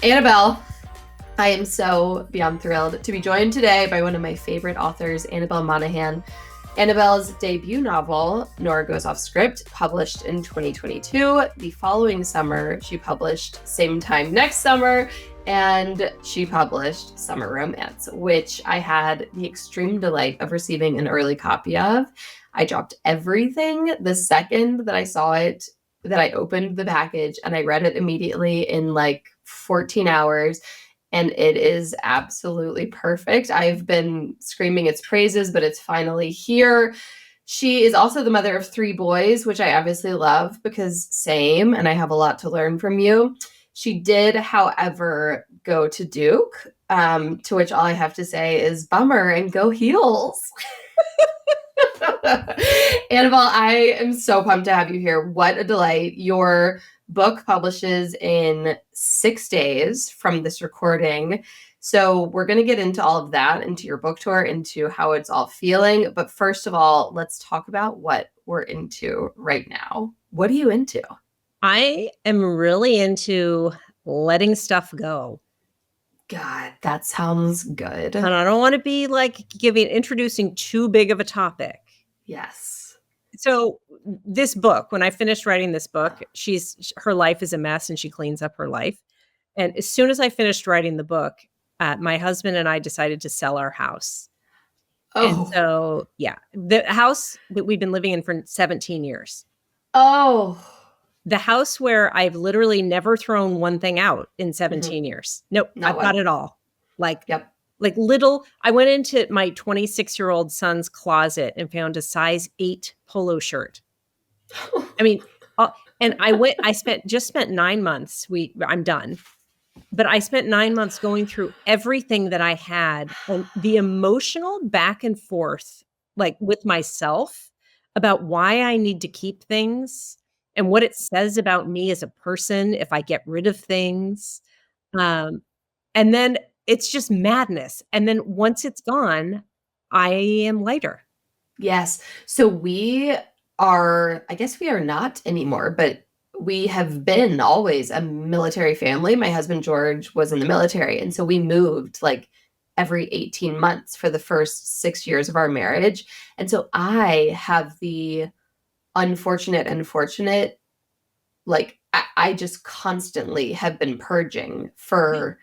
Annabelle, I am so beyond thrilled to be joined today by one of my favorite authors, Annabel Monaghan. Annabelle's debut novel, Nora Goes Off Script, published in 2022. The following summer, she published Same Time Next Summer, and she published Summer Romance, which I had the extreme delight of receiving an early copy of. I dropped everything the second that I saw it, that I opened the package, and I read it immediately in like 14 hours. And it is absolutely perfect. I've been screaming its praises, but it's finally here. She is also the mother of 3 boys, which I obviously love because same, and I have a lot to learn from you. She did, however, go to Duke, to which all I have to say is bummer and go heels. Annabelle, I am so pumped to have you here. What a delight. Your book publishes in 6 days from this recording. So we're going to get into all of that, into your book tour, into how it's all feeling. But first of all, let's talk about what we're into right now. What are you into? I am really into letting stuff go. God, that sounds good. And I don't want to be like introducing too big of a topic. Yes. So this book, when I finished writing this book, her life is a mess and she cleans up her life. And as soon as I finished writing the book, my husband and I decided to sell our house. Oh. And so, yeah, the house that we've been living in for 17 years. Oh. The house where I've literally never thrown one thing out in 17 years. Nope, I've got it all. Like little, I went into my 26-year-old son's closet and found a size 8 polo shirt. I mean, and I spent 9 months. I'm done. But I spent 9 months going through everything that I had and the emotional back and forth, like with myself about why I need to keep things and what it says about me as a person if I get rid of things. And then it's just madness. And then once it's gone, I am lighter. Yes. So I guess we are not anymore, but we have been always a military family. My husband, George, was in the military. And so we moved like every 18 months for the first 6 years of our marriage. And so I have the unfortunate and fortunate, like I just constantly have been purging for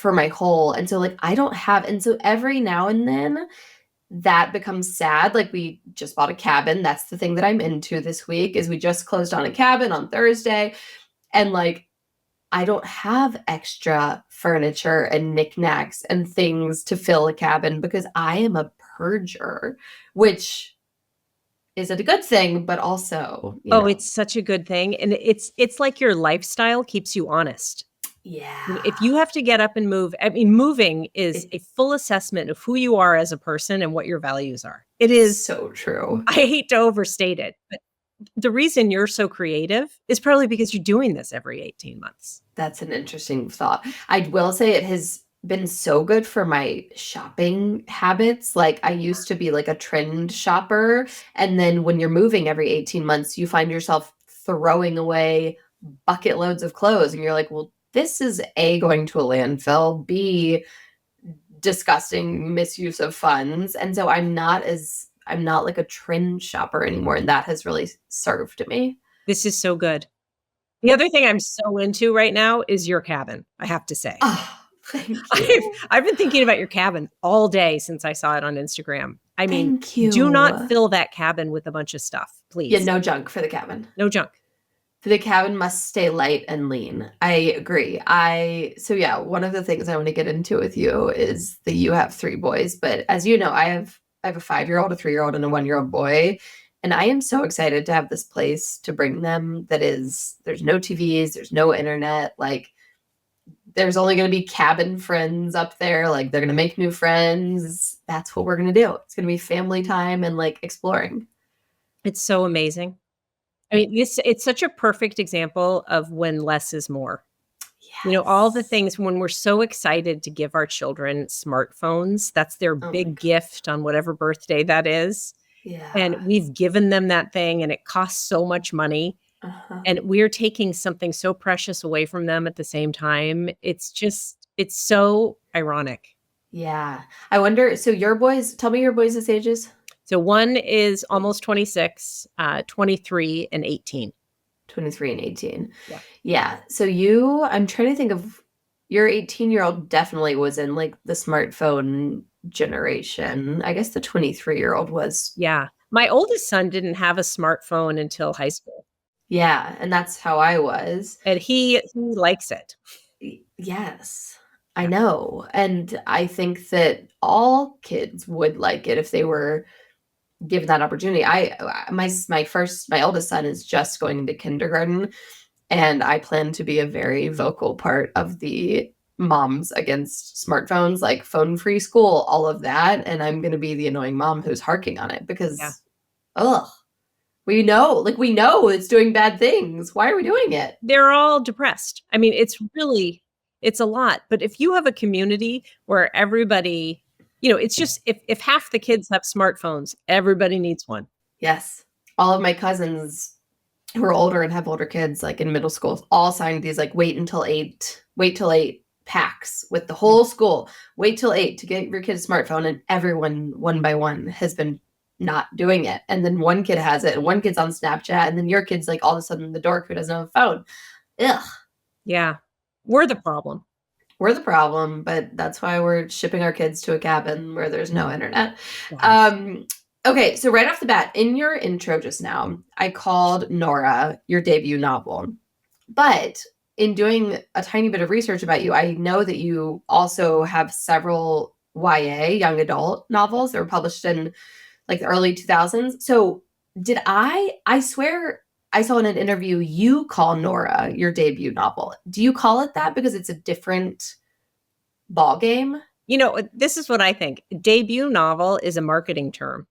my whole, and so like I don't have, and so every now and then that becomes sad. Like we just bought a cabin. That's the thing that I'm into this week, is we just closed on a cabin on Thursday. And like, I don't have extra furniture and knickknacks and things to fill a cabin because I am a purger, which is it a good thing, but also, it's such a good thing. And it's like your lifestyle keeps you honest. Yeah. If you have to get up and move, I mean, moving is a full assessment of who you are as a person and what your values are. It is so true. I hate to overstate it, but the reason you're so creative is probably because you're doing this every 18 months. That's an interesting thought. I will say it has been so good for my shopping habits. Like I used to be like a trend shopper. And then when you're moving every 18 months, you find yourself throwing away bucket loads of clothes. And you're like, well, this is A, going to a landfill, B, disgusting misuse of funds. And so I'm not like a trend shopper anymore. And that has really served me. This is so good. The other thing I'm so into right now is your cabin, I have to say. Oh, thank you. I've been thinking about your cabin all day since I saw it on Instagram. I mean, do not fill that cabin with a bunch of stuff, please. Yeah, no junk for the cabin. No junk. The cabin must stay light and lean. I agree. So yeah, one of the things I want to get into with you is that you have 3 boys, but as you know, I have a 5-year-old, a 3-year-old, and a 1-year-old boy. And I am so excited to have this place to bring them there's no TVs, there's no internet. Like there's only going to be cabin friends up there. Like they're going to make new friends. That's what we're going to do. It's going to be family time and like exploring. It's so amazing. I mean, it's such a perfect example of when less is more. Yes. All the things when we're so excited to give our children smartphones, that's their big gift on whatever birthday that is. Yeah. And we've given them that thing and it costs so much money. And we're taking something so precious away from them at the same time. It's so ironic. Yeah. I wonder, so your boys, tell me your boys' ages. So one is almost 26, 23 and 18. 23 and 18. Yeah. Yeah. So I'm trying to think of, your 18-year-old definitely was in like the smartphone generation. I guess the 23-year-old was. Yeah. My oldest son didn't have a smartphone until high school. Yeah. And that's how I was. And he likes it. Yes. I know. And I think that all kids would like it if they were given that opportunity. My oldest son is just going into kindergarten, and I plan to be a very vocal part of the moms against smartphones, like phone-free school, all of that. And I'm going to be the annoying mom who's harking on it because, we know it's doing bad things. Why are we doing it? They're all depressed. I mean, it's a lot. But if you have a community where everybody, it's just, if half the kids have smartphones, everybody needs one. Yes. All of my cousins who are older and have older kids, like in middle school, all signed these like wait till eight packs with the whole school. Wait till 8 to get your kid a smartphone, and everyone one by one has been not doing it. And then one kid has it, and one kid's on Snapchat, and then your kid's like all of a sudden the dork who doesn't have a phone. Ugh. Yeah. We're the problem. We're the problem, but that's why we're shipping our kids to a cabin where there's no internet. Okay, so right off the bat, in your intro just now, I called Nora your debut novel. But in doing a tiny bit of research about you, I know that you also have several YA, young adult novels that were published in like the early 2000s. So I swear I saw in an interview you call Nora your debut novel. Do you call it that because it's a different ball game? This is what I think. Debut novel is a marketing term.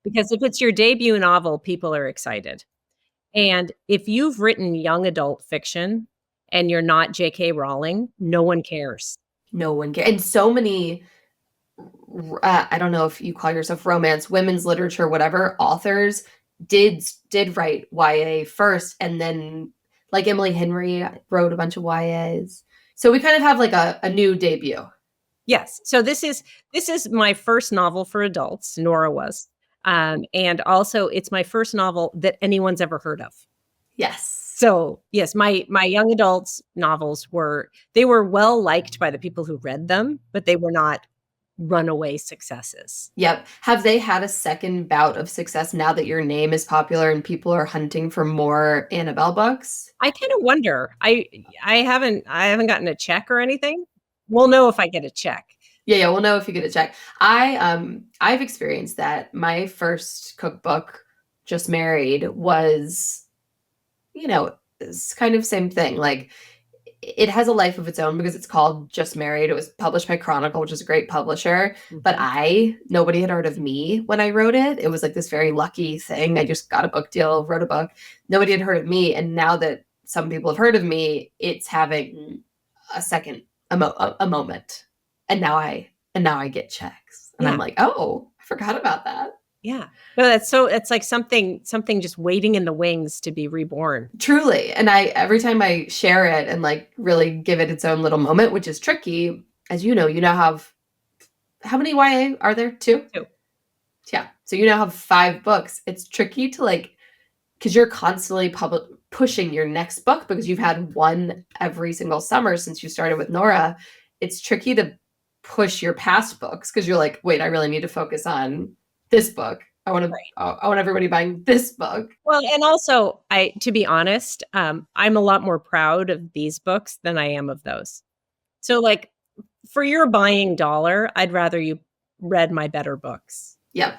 Because if it's your debut novel, people are excited. And if you've written young adult fiction and you're not J.K. Rowling, no one cares. No one cares. And so many, I don't know if you call yourself romance, women's literature, whatever, authors did write YA first. And then like Emily Henry wrote a bunch of YAs. So we kind of have like a new debut. Yes. So this is my first novel for adults. Nora was. And also it's my first novel that anyone's ever heard of. Yes. So yes, my young adults novels were well liked by the people who read them, but they were not runaway successes. Yep. Have they had a second bout of success now that your name is popular and people are hunting for more Annabelle books? I kind of wonder. I haven't gotten a check or anything. We'll know if I get a check. Yeah, we'll know if you get a check. I've experienced that. My first cookbook, Just Married, was, it's kind of same thing. Like, it has a life of its own because it's called Just Married. It was published by Chronicle, which is a great publisher. Mm-hmm. But nobody had heard of me when I wrote it. It was like this very lucky thing. I just got a book deal, wrote a book. Nobody had heard of me. And now that some people have heard of me, it's having a moment. And now I get checks. And I'm like, oh, I forgot about that. Yeah. No, it's like something just waiting in the wings to be reborn. Truly. And every time I share it and like really give it its own little moment, which is tricky, as you now have, how many YA are there? 2? 2. Yeah. So you now have 5 books. It's tricky to because you're constantly pushing your next book because you've had one every single summer since you started with Nora. It's tricky to push your past books because you're like, wait, I really need to focus on this book. I want everybody buying this book. Well, and also, to be honest, I'm a lot more proud of these books than I am of those. So like for your buying dollar, I'd rather you read my better books. Yep.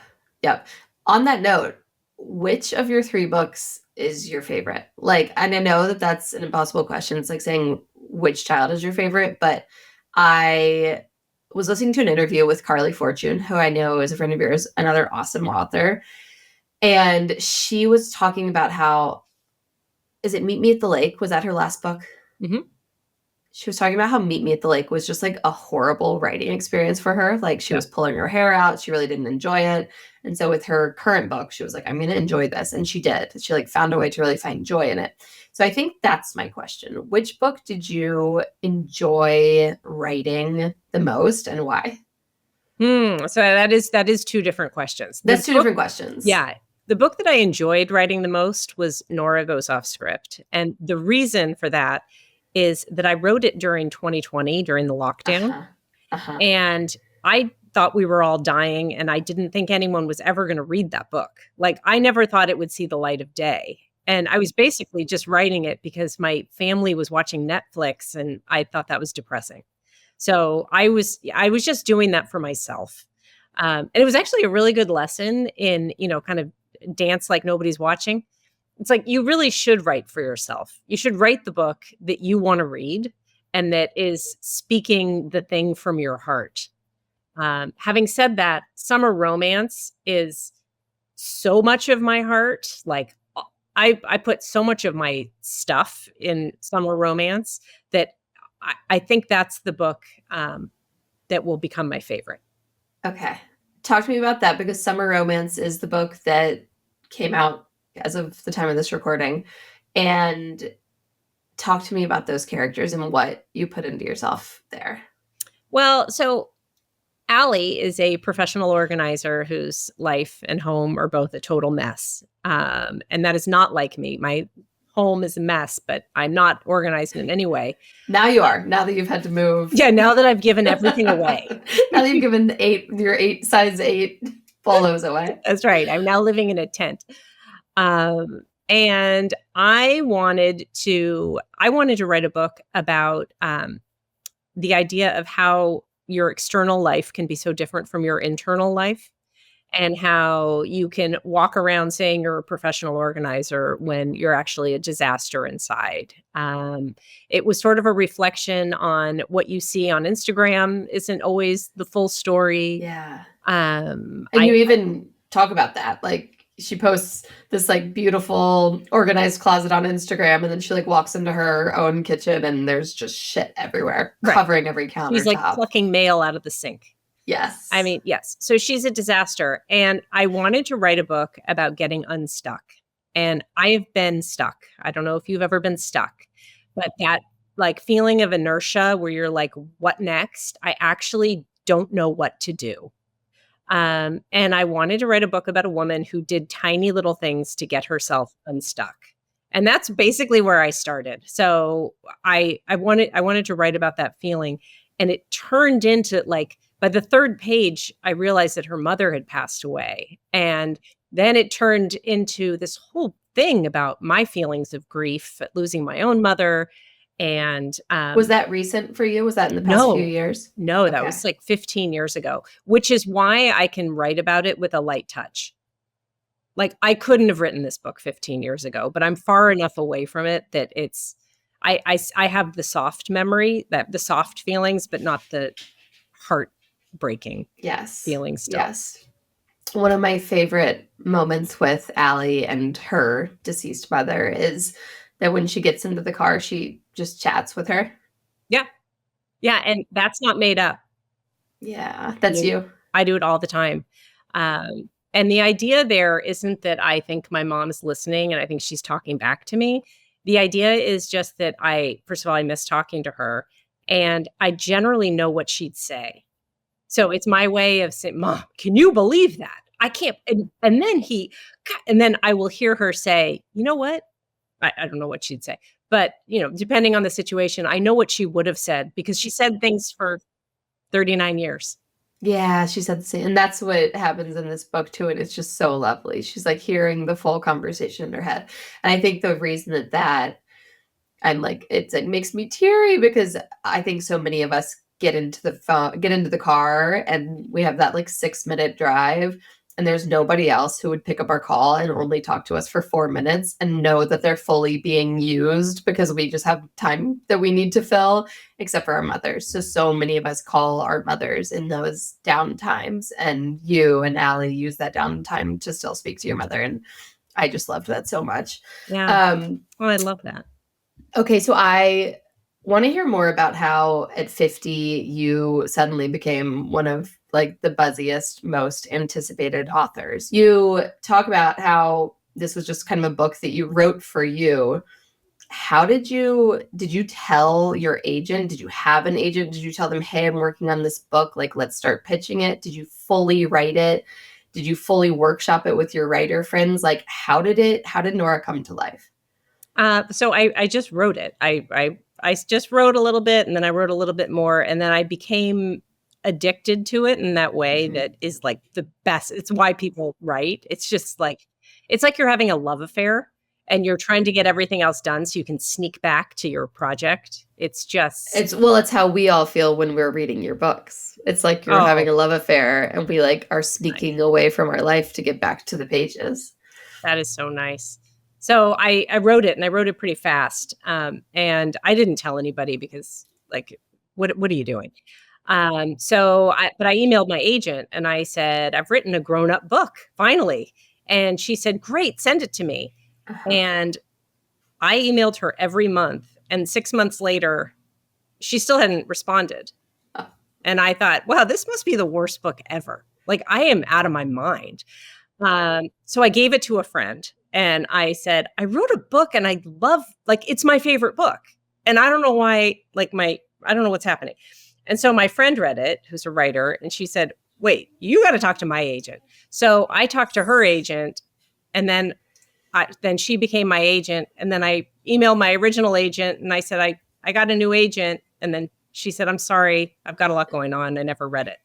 On that note, which of your 3 books is your favorite? And I know that that's an impossible question. It's like saying which child is your favorite, but I was listening to an interview with Carly Fortune, who I know is a friend of yours, another awesome author. And she was talking about how, is it Meet Me at the Lake? Was that her last book? Mm-hmm. she was talking about how Meet Me at the Lake was just like a horrible writing experience for her. Like she was pulling her hair out. She really didn't enjoy it. And so with her current book, she was like, I'm going to enjoy this. And she did. She like found a way to really find joy in it. So I think that's my question. Which book did you enjoy writing the most and why? So that is two different questions. That's two different questions. Yeah. The book that I enjoyed writing the most was Nora Goes Off Script. And the reason for that is that I wrote it during 2020, during the lockdown. And I thought we were all dying, and I didn't think anyone was ever going to read that book. Like, I never thought it would see the light of day. And I was basically just writing it because my family was watching Netflix, and I thought that was depressing. So I was just doing that for myself. And it was actually a really good lesson in, kind of dance like nobody's watching. It's like, you really should write for yourself. You should write the book that you want to read and that is speaking the thing from your heart. Having said that, summer romance is so much of my heart. Like, I put so much of my stuff in summer romance that I think that's the book that will become my favorite. Okay. Talk to me about that, because Summer Romance is the book that came out as of the time of this recording. And talk to me about those characters and what you put into yourself there. Well, so Allie is a professional organizer whose life and home are both a total mess. And that is not like me. My home is a mess, but I'm not organized in any way. Now you are. Now that you've had to move. Yeah, now that I've given everything away. Now that you've given your size 8 polos away. That's right. I'm now living in a tent. And I wanted to write a book about the idea of how your external life can be so different from your internal life, and how you can walk around saying you're a professional organizer when you're actually a disaster inside. It was sort of a reflection on what you see on Instagram isn't always the full story. Yeah. And you even talk about that. Like, she posts this like beautiful organized closet on Instagram, and then she like walks into her own kitchen and there's just shit everywhere, covering every countertop. She's like plucking mail out of the sink. Yes. I mean, yes. So she's a disaster. And I wanted to write a book about getting unstuck. And I have been stuck. I don't know if you've ever been stuck, but that like feeling of inertia where you're like, what next? I actually don't know what to do. And I wanted to write a book about a woman who did tiny little things to get herself unstuck. And that's basically where I started. So I wanted to write about that feeling. And it turned into like, by the third page, I realized that her mother had passed away. And then it turned into this whole thing about my feelings of grief at losing my own mother. And was that recent for you? Was that in the past few years? No, that was like 15 years ago, which is why I can write about it with a light touch. Like, I couldn't have written this book 15 years ago, but I'm far enough away from it that it's, I have the soft memory, that the soft feelings, but not the heartbreaking feelings still. Yes. One of my favorite moments with Allie and her deceased mother is that when she gets into the car, she just chats with her. Yeah. Yeah. And that's not made up. Yeah. That's you. I do it all the time. And the idea there isn't that I think my mom's listening and I think she's talking back to me. The idea is just that first of all, I miss talking to her, and I generally know what she'd say. So it's my way of saying, Mom, can you believe that? I can't. And then I will hear her say, you know what? I don't know what she'd say, but depending on the situation, I know what she would have said because she said things for 39 years. Yeah, she said the same. And that's what happens in this book too. And it's just so lovely. She's like hearing the full conversation in her head. And I think the reason that I'm like, it makes me teary because I think so many of us get into the car and we have that like 6-minute drive and there's nobody else who would pick up our call and only talk to us for 4 minutes and know that they're fully being used because we just have time that we need to fill, except for our mothers. So many of us call our mothers in those down times, and you and Allie use that down time to still speak to your mother. And I just loved that so much. Yeah. I love that. Okay. So I want to hear more about how at 50 you suddenly became one of like the buzziest, most anticipated authors. You talk about how this was just kind of a book that you wrote for you. How did you tell your agent? Did you have an agent? Did you tell them, hey, I'm working on this book, like let's start pitching it? Did you fully write it? Did you fully workshop it with your writer friends? Like how did Nora come to life? So I just wrote it. I just wrote a little bit, and then I wrote a little bit more, and then I became addicted to it in that way that is like the best. It's why people write. It's just like, it's like you're having a love affair and you're trying to get everything else done so you can sneak back to your project. It's how we all feel when we're reading your books. It's like you're having a love affair and we like are sneaking away from our life to get back to the pages. That is so nice. So I wrote it, and I wrote it pretty fast. And I didn't tell anybody because like, what are you doing? But I emailed my agent and I said, I've written a grown-up book, finally. And she said, great, send it to me. And I emailed her every month. And 6 months later, she still hadn't responded. And I thought, wow, this must be the worst book ever. Like, I am out of my mind. So I gave it to a friend and I said, I wrote a book and I love, like, it's my favorite book. And I don't know why, like I don't know what's happening. And so my friend read it, who's a writer, and she said, wait, you got to talk to my agent. So I talked to her agent, and then she became my agent. And then I emailed my original agent and I said, I got a new agent. And then she said, I'm sorry, I've got a lot going on. I never read it.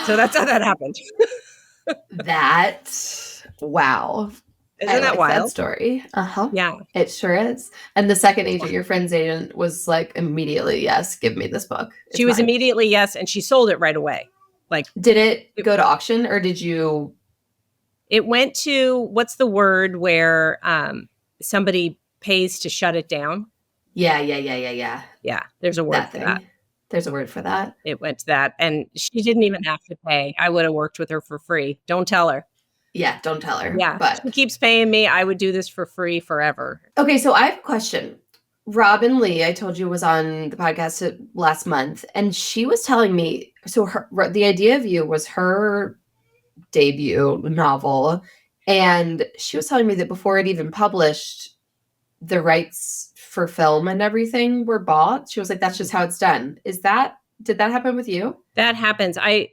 So that's how that happened. Wow. Isn't that wild? That story. Yeah. It sure is. And the second agent, your friend's agent, was like immediately, yes, give me this book. She was immediately yes, and she sold it right away. Like, did it go to auction or did you? It went to, what's the word where somebody pays to shut it down? Yeah. Yeah, there's a word for that. There's a word for that. It went to that. And she didn't even have to pay. I would have worked with her for free. Don't tell her. Yeah, don't tell her. Yeah, but she keeps paying me. I would do this for free forever. Okay, so I have a question. Robin Lee, I told you, was on the podcast last month, and she was telling me, so the Idea of You was her debut novel, and she was telling me that before it even published, the rights for film and everything were bought. She was like, that's just how it's done. Did that happen with you? That happens. I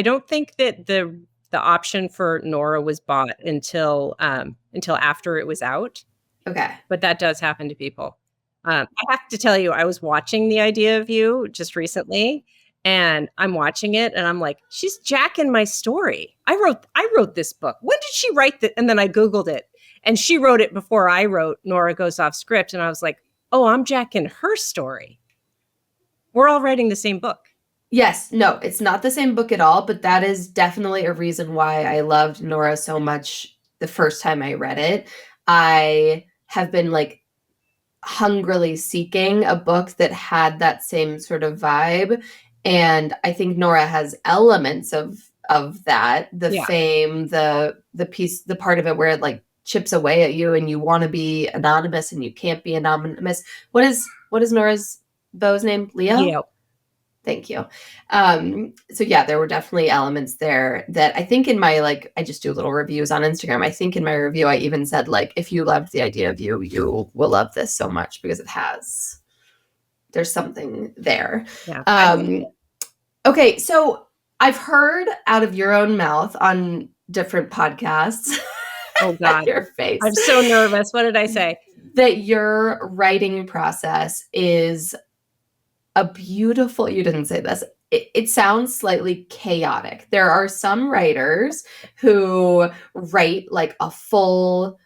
don't think that the option for Nora was bought until after it was out. Okay. But that does happen to people. I have to tell you, I was watching The Idea of You just recently, and I'm watching it and I'm like, she's jacking my story. I wrote this book. When did she write that? And then I Googled it, and she wrote it before I wrote Nora Goes Off Script. And I was like, oh, I'm jacking her story. We're all writing the same book. Yes. No, it's not the same book at all, but that is definitely a reason why I loved Nora so much the first time I read it. I have been like hungrily seeking a book that had that same sort of vibe. And I think Nora has elements of that, the fame, the piece, the part of it where it like chips away at you and you want to be anonymous and you can't be anonymous. What is Nora's beau's name? Leo? Thank you. So yeah, there were definitely elements there that I think in my, like, I just do little reviews on Instagram. I think in my review, I even said, like, if you loved The Idea of You, you will love this so much because there's something there. Yeah. Okay. So I've heard out of your own mouth on different podcasts. Oh God. Your face. I'm so nervous. What did I say? That your writing process is you didn't say this. It sounds slightly chaotic. There are some writers who write like a full,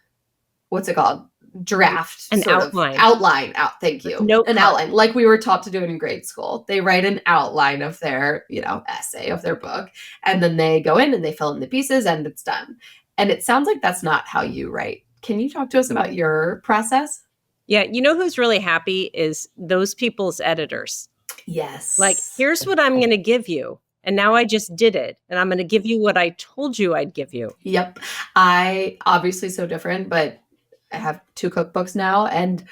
what's it called? Draft. An outline. Thank you. An outline, like we were taught to do in grade school. They write an outline of their, essay of their book, and then they go in and they fill in the pieces and it's done. And it sounds like that's not how you write. Can you talk to us about your process? Yeah. You know who's really happy is those people's editors. Yes. Like, here's what I'm going to give you. And now I just did it. And I'm going to give you what I told you I'd give you. Yep. I obviously so different, but I have 2 cookbooks now. And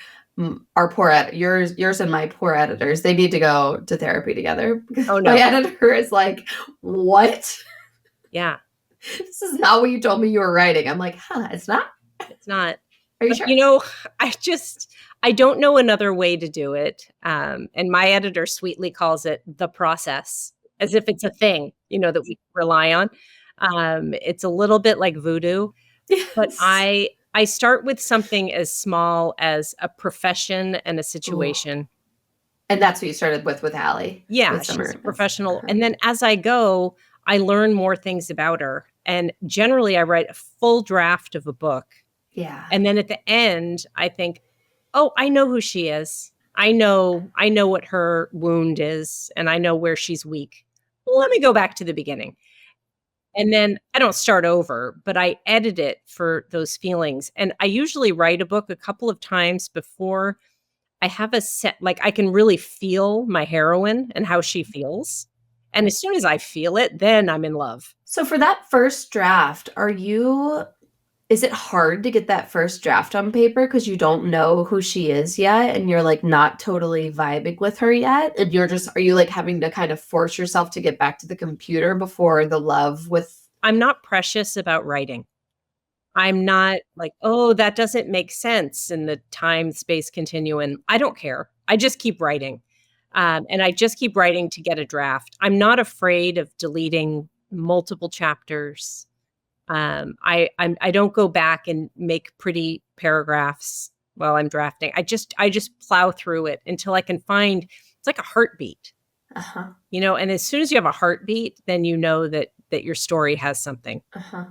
our yours and my poor editors, they need to go to therapy together. Oh, no. My editor is like, what? Yeah. This is not what you told me you were writing. I'm like, it's not? It's not. Are you but, sure? I don't know another way to do it. And my editor sweetly calls it the process, as if it's a thing, that we rely on. It's a little bit like voodoo, Yes. but I start with something as small as a profession and a situation. Ooh. And that's what you started with Allie. Yeah, with she's a Summer. professional. And then as I go, I learn more things about her. And generally I write a full draft of a book. Yeah. And then at the end, I think, oh, I know who she is. I know what her wound is, and I know where she's weak. Let me go back to the beginning. And then I don't start over, but I edit it for those feelings. And I usually write a book a couple of times before I have a set, like I can really feel my heroine and how she feels. And as soon as I feel it, then I'm in love. So for that first draft, is it hard to get that first draft on paper because you don't know who she is yet and you're like not totally vibing with her yet? And are you like having to kind of force yourself to get back to the computer before the love with? I'm not precious about writing. I'm not like, oh, that doesn't make sense in the time space continuum. I don't care. I just keep writing. And I just keep writing to get a draft. I'm not afraid of deleting multiple chapters. I don't go back and make pretty paragraphs while I'm drafting. I just plow through it until I can find, it's like a heartbeat. Uh-huh. And as soon as you have a heartbeat, then you know that your story has something. Uh-huh.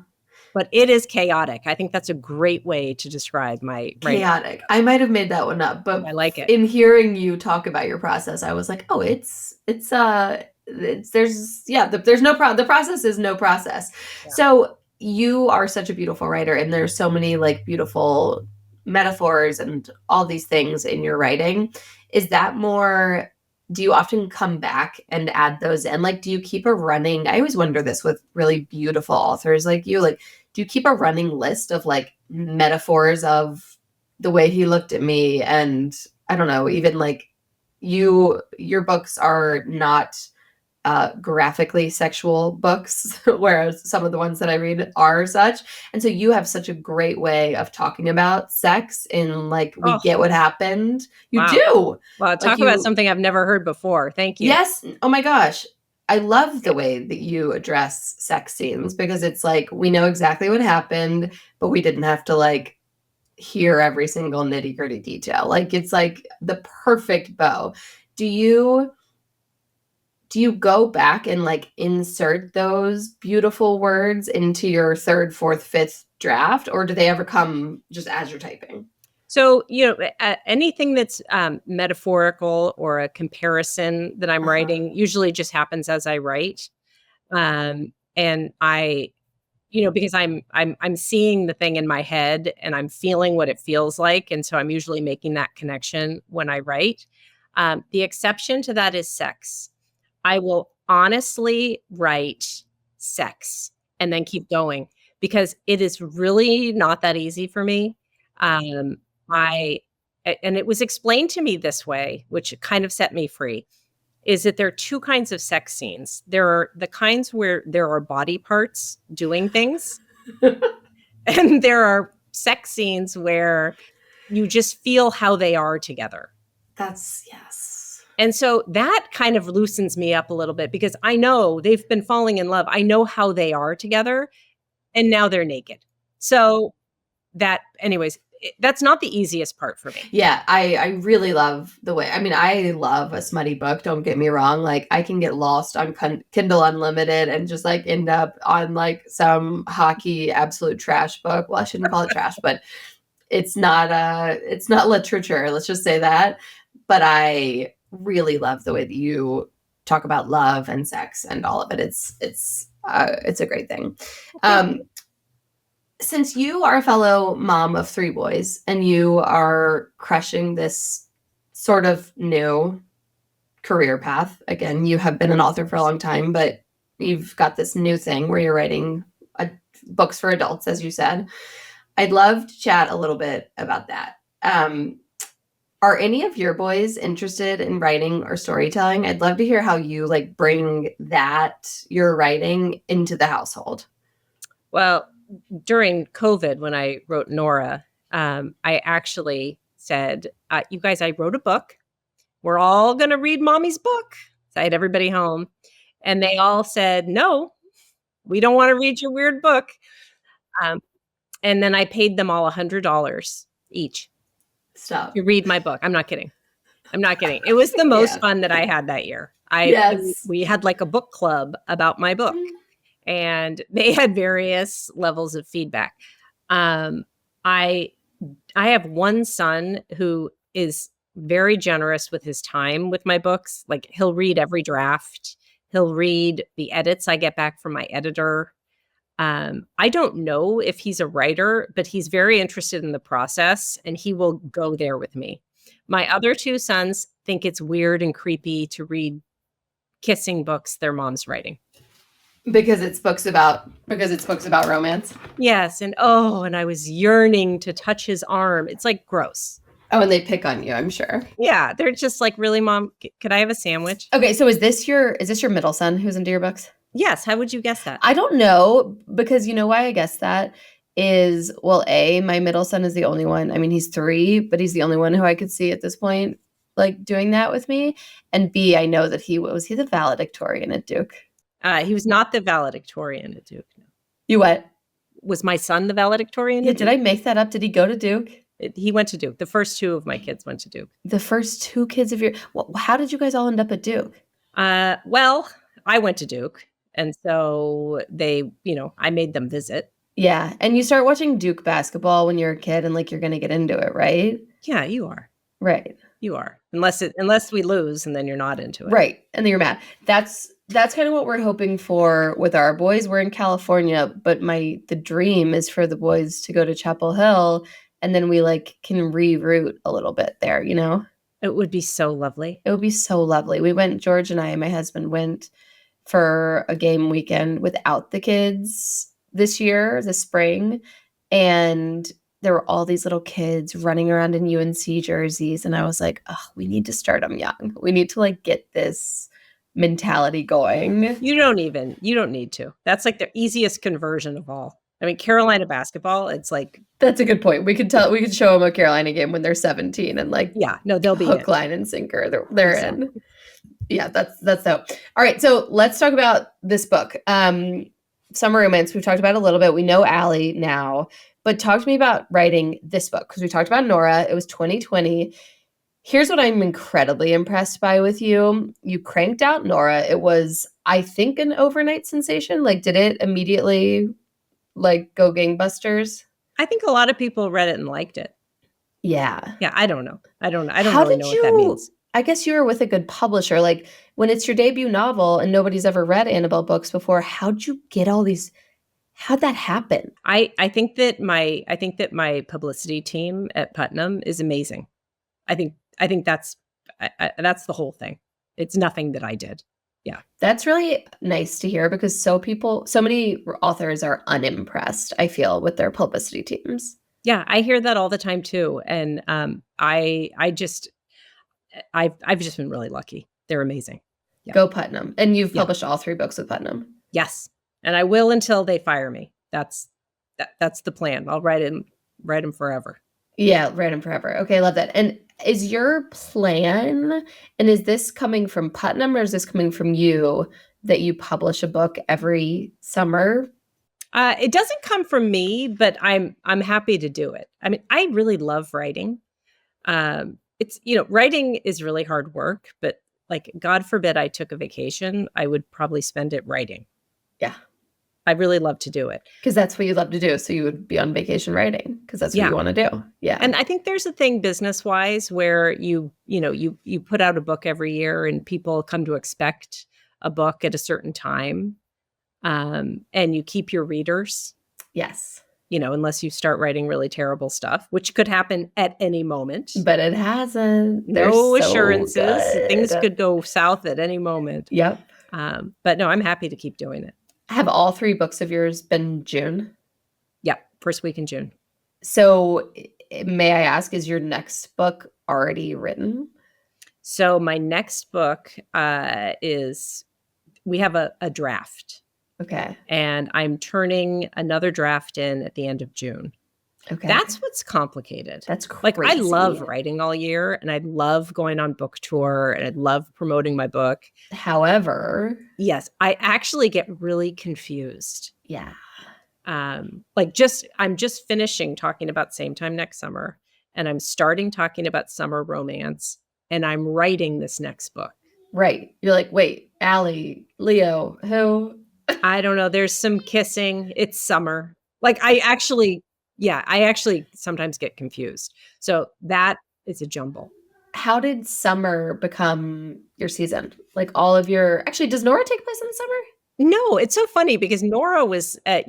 But it is chaotic. I think that's a great way to describe my writing. Chaotic. I might have made that one up, but I like it. In hearing you talk about your process, I was like, oh, there's the process is no process. Yeah. So you are such a beautiful writer, and there's so many like beautiful metaphors and all these things in your writing. Is that more? Do you often come back and add those in? Like, do you keep a running? I always wonder this with really beautiful authors like you. Like, do you keep a running list of like metaphors of the way he looked at me? And I don't know, even like your books are not graphically sexual books, whereas some of the ones that I read are such. And so you have such a great way of talking about sex in like, we get what happened. You do. Well, talk about something I've never heard before. Thank you. Yes. Oh my gosh. I love the way that you address sex scenes because it's like, we know exactly what happened, but we didn't have to like hear every single nitty gritty detail. Like, it's like the perfect bow. Do you go back and like insert those beautiful words into your third, fourth, fifth draft, or do they ever come just as you're typing? So, anything that's metaphorical or a comparison that I'm writing usually just happens as I write. And I, because I'm seeing the thing in my head and I'm feeling what it feels like. And so I'm usually making that connection when I write. The exception to that is sex. I will honestly write sex and then keep going because it is really not that easy for me. And it was explained to me this way, which kind of set me free, is that there are two kinds of sex scenes. There are the kinds where there are body parts doing things, and there are sex scenes where you just feel how they are together. Yes. And so that kind of loosens me up a little bit because I know they've been falling in love. I know how they are together, and now they're naked. So anyways, that's not the easiest part for me. Yeah, I really love the way. I mean, I love a smutty book. Don't get me wrong. Like, I can get lost on Kindle Unlimited and just like end up on like some hockey absolute trash book. Well, I shouldn't call it trash, but it's not literature. Let's just say that. But I really love the way that you talk about love and sex and all of it. It's a great thing. Since you are a fellow mom of 3 boys and you are crushing this sort of new career path, again, you have been an author for a long time, but you've got this new thing where you're writing books for adults, as you said. I'd love to chat a little bit about that. Are any of your boys interested in writing or storytelling? I'd love to hear how you like bring your writing into the household. Well, during COVID, when I wrote Nora, I actually said, you guys, I wrote a book. We're all going to read mommy's book. So I had everybody home and they all said, no, we don't want to read your weird book. And then I paid them all $100 each Stop. to read my book. I'm not kidding. It was the most fun that I had that year. We had like a book club about my book and they had various levels of feedback. I have one son who is very generous with his time with my books. Like he'll read every draft. He'll read the edits I get back from my editor. I don't know if he's a writer, but he's very interested in the process and he will go there with me. My other two sons think it's weird and creepy to read kissing books their mom's writing. Because it's books about romance. Yes, and I was yearning to touch his arm. It's like gross. Oh, and they pick on you, I'm sure. Yeah, they're just like, really, Mom, could I have a sandwich? Okay, so is this your middle son who's into your books? Yes. How would you guess that? I don't know, because you know why I guess that is, well, A, my middle son is the only one. I mean, he's 3, but he's the only one who I could see at this point, like doing that with me. And B, I know that he the valedictorian at Duke. He was not the valedictorian at Duke. No. You what? Was my son the valedictorian? Yeah, did I make that up? Did he go to Duke? He went to Duke. The first 2 of my kids went to Duke. The first 2 kids of how did you guys all end up at Duke? Well, I went to Duke. And so they, I made them visit. Yeah. And you start watching Duke basketball when you're a kid and like you're going to get into it, right? Yeah, you are. Right. You are. Unless we lose and then you're not into it. Right. And then you're mad. That's kind of what we're hoping for with our boys. We're in California, but the dream is for the boys to go to Chapel Hill and then we like can reroute a little bit there, It would be so lovely. It would be so lovely. We went, George and I and my husband went for a game weekend without the kids this spring. And there were all these little kids running around in UNC jerseys. And I was like, oh, we need to start them young. We need to like get this mentality going. You don't need to. That's like the easiest conversion of all. I mean, Carolina basketball, it's like. That's a good point. We could show them a Carolina game when they're 17 and like. Yeah, no, they'll be hook, line, and sinker. They're exactly. In. Yeah, that's dope. All right, so let's talk about this book. Summer Romance, we've talked about a little bit. We know Allie now, but talk to me about writing this book, because we talked about Nora. It was 2020. Here's what I'm incredibly impressed by with you. You cranked out Nora. It was, I think, an overnight sensation. Like, did it immediately, like, go gangbusters? I think a lot of people read it and liked it. Yeah. Yeah, I don't know. I don't really know what that means. I guess you were with a good publisher. Like when it's your debut novel and nobody's ever read Annabel books before, how'd you get all these? How'd that happen? I think that my publicity team at Putnam is amazing. I think that's the whole thing. It's nothing that I did. Yeah. That's really nice to hear, because so many authors are unimpressed, I feel, with their publicity teams. Yeah, I hear that all the time too. And I've just been really lucky. They're amazing. Yeah. Go Putnam. And you've published all 3 books with Putnam. Yes. And I will until they fire me. That's the plan. I'll write them forever. Yeah, write them forever. Okay, I love that. And is your plan, and is this coming from Putnam or is this coming from you, that you publish a book every summer? It doesn't come from me, but I'm happy to do it. I mean, I really love writing. It's, writing is really hard work, but like, God forbid I took a vacation, I would probably spend it writing. Yeah. I really love to do it. Because that's what you love to do. So you would be on vacation writing because that's what you want to do. Yeah. And I think there's a thing business-wise where you put out a book every year and people come to expect a book at a certain time. And you keep your readers. Yes. Unless you start writing really terrible stuff, which could happen at any moment. But it hasn't. No assurances. So things could go south at any moment. Yep. But no, I'm happy to keep doing it. Have all 3 books of yours been June? Yeah, first week in June. So may I ask, is your next book already written? So my next book is, we have a draft. Okay. And I'm turning another draft in at the end of June. Okay. That's what's complicated. That's crazy. Like, I love writing all year, and I love going on book tour, and I love promoting my book. However, yes, I actually get really confused. Yeah. I'm just finishing talking about Same Time Next Summer, and I'm starting talking about summer romance, and I'm writing this next book. Right. You're like, wait, Allie, Leo, who? I don't know. There's some kissing. It's summer. Like, I actually sometimes get confused. So that is a jumble. How did summer become your season? Like actually, does Nora take place in the summer? No, it's so funny because Nora was at,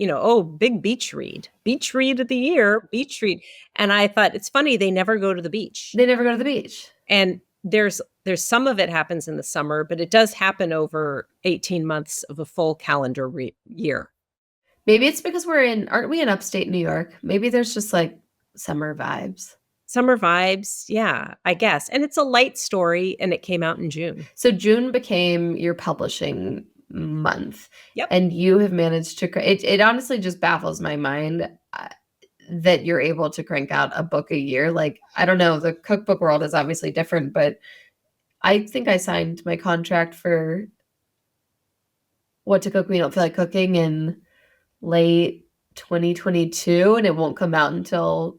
big beach read of the year, beach read. And I thought it's funny. They never go to the beach. They never go to the beach. And there's some of it happens in the summer, but it does happen over 18 months of a full calendar year. Maybe it's because aren't we in upstate New York? Maybe there's just like summer vibes. Summer vibes, yeah, I guess. And it's a light story, and it came out in June. So June became your publishing month. Yep. And you have managed to it honestly just baffles my mind that you're able to crank out a book a year. Like, I don't know, the cookbook world is obviously different, but I think I signed my contract for What to Cook We Don't Feel Like Cooking in late 2022, and it won't come out until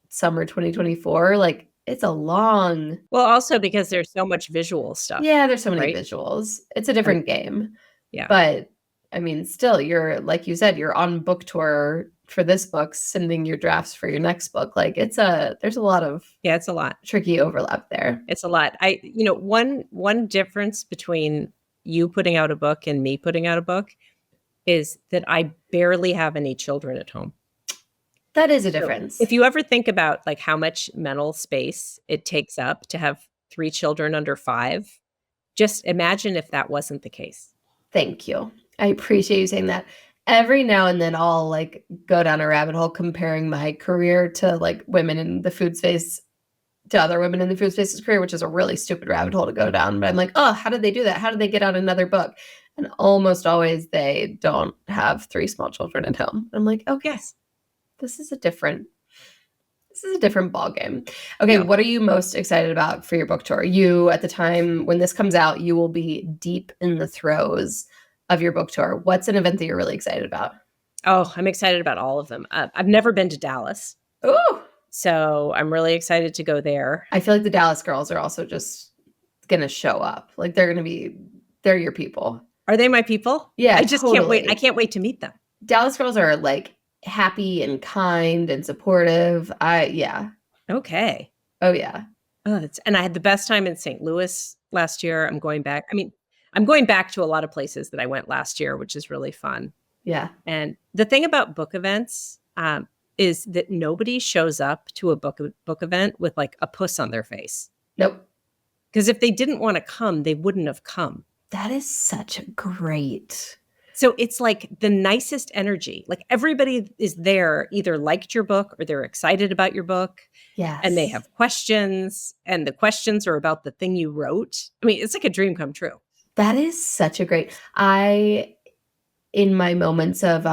summer 2024. Like, it's a long. Well, also because there's so much visual stuff. Yeah, there's so many visuals. It's a different game. Yeah. But I mean, still, you're, like you said, you're on book tour for this book, sending your drafts for your next book. Like, there's a lot of it's a lot tricky overlap there. It's a lot. One difference between you putting out a book and me putting out a book is that I barely have any children at home. That is a difference. So if you ever think about like how much mental space it takes up to have 3 children under 5, just imagine if that wasn't the case. Thank you. I appreciate you saying that. Every now and then I'll like go down a rabbit hole comparing my career to like women in the food space, to other women in the food space's career, which is a really stupid rabbit hole to go down. But I'm like, oh, how did they do that? How did they get out another book? And almost always they don't have 3 small children at home. I'm like, okay, yes, this is a different ball game. Okay, What are you most excited about for your book tour? You, at the time when this comes out, you will be deep in the throes of your book tour. What's an event that you're really excited about? Oh, I'm excited about all of them. I've never been to Dallas. Ooh. So I'm really excited to go there. I feel like the Dallas girls are also just going to show up. Like, they're your people. Are they my people? Yeah, I just can't wait. I can't wait to meet them. Dallas girls are like happy and kind and supportive. Yeah. Okay. Oh, yeah. Oh, and I had the best time in St. Louis last year. I'm going back. I mean, I'm going back to a lot of places that I went last year, which is really fun. Yeah. And the thing about book events is that nobody shows up to a book event with like a puss on their face. Nope. Because if they didn't want to come, they wouldn't have come. That is such a great. So it's like the nicest energy. Like, everybody is there, either liked your book or they're excited about your book. Yes. And they have questions, and the questions are about the thing you wrote. I mean, it's like a dream come true. That is such a great. In my moments of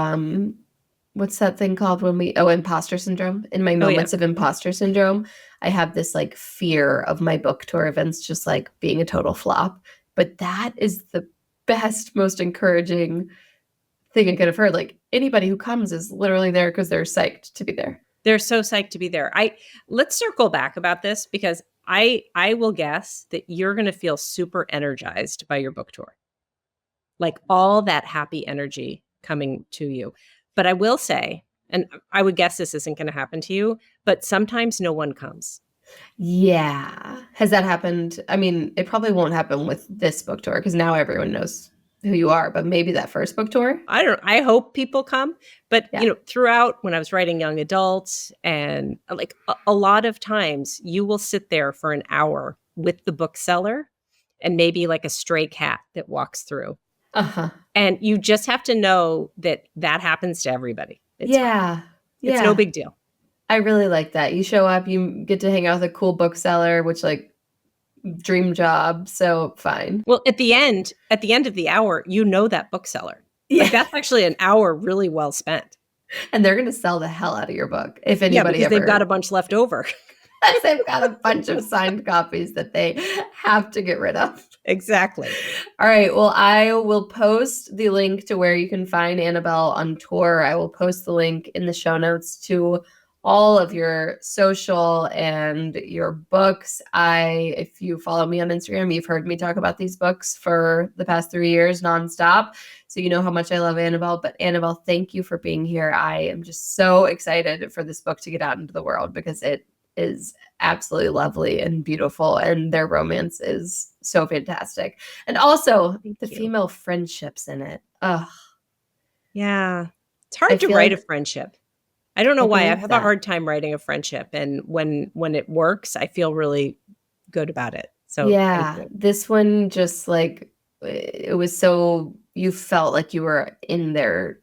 what's that thing called when imposter syndrome? In my moments of imposter syndrome, I have this like fear of my book tour events just like being a total flop. But that is the best, most encouraging thing I could have heard. Like, anybody who comes is literally there because they're psyched to be there. They're so psyched to be there. Let's circle back about this, because I will guess that you're going to feel super energized by your book tour. Like, all that happy energy coming to you. But I will say, and I would guess this isn't going to happen to you, but sometimes no one comes. Yeah. Has that happened? I mean, it probably won't happen with this book tour because now everyone knows who you are, but maybe that first book tour? I hope people come. But, throughout when I was writing young adults, and like a lot of times you will sit there for an hour with the bookseller and maybe like a stray cat that walks through. Uh-huh. And you just have to know that happens to everybody. It's no big deal. I really like that. You show up, you get to hang out with a cool bookseller, which like dream job. So fine. Well, at the end of the hour, you know that bookseller. Yeah. Like that's actually an hour really well spent. And they're going to sell the hell out of your book if anybody because they've got a bunch left over. They've got a bunch of signed copies that they have to get rid of. Exactly. All right. Well, I will post the link to where you can find Annabel on tour. I will post the link in the show notes to all of your social and your books. If you follow me on Instagram, you've heard me talk about these books for the past 3 years nonstop. So you know how much I love Annabel. But Annabel, thank you for being here. I am just so excited for this book to get out into the world because it is absolutely lovely and beautiful, and their romance is so fantastic. And also the female friendships in it. Ugh. Yeah. It's hard to write a friendship. I don't know why. I have a hard time writing a friendship. And when it works, I feel really good about it. So yeah, this one just like, it was so, you felt like you were in their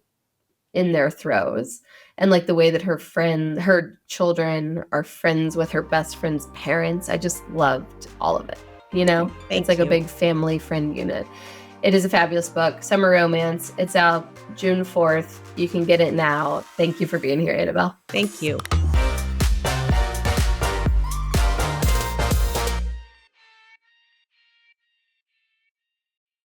throes. And like the way that her children are friends with her best friend's parents. I just loved all of it. You know, it's like a big family friend unit. It is a fabulous book, Summer Romance. It's out June 4th. You can get it now. Thank you for being here, Annabel. Thank you.